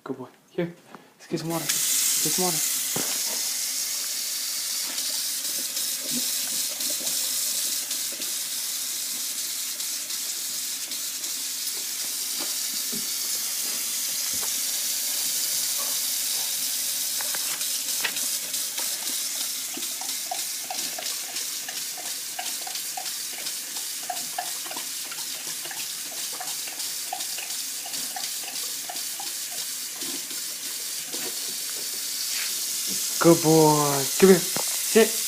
Good boy. Here, let's get some water. Get some water. Good boy. Come here. Sit.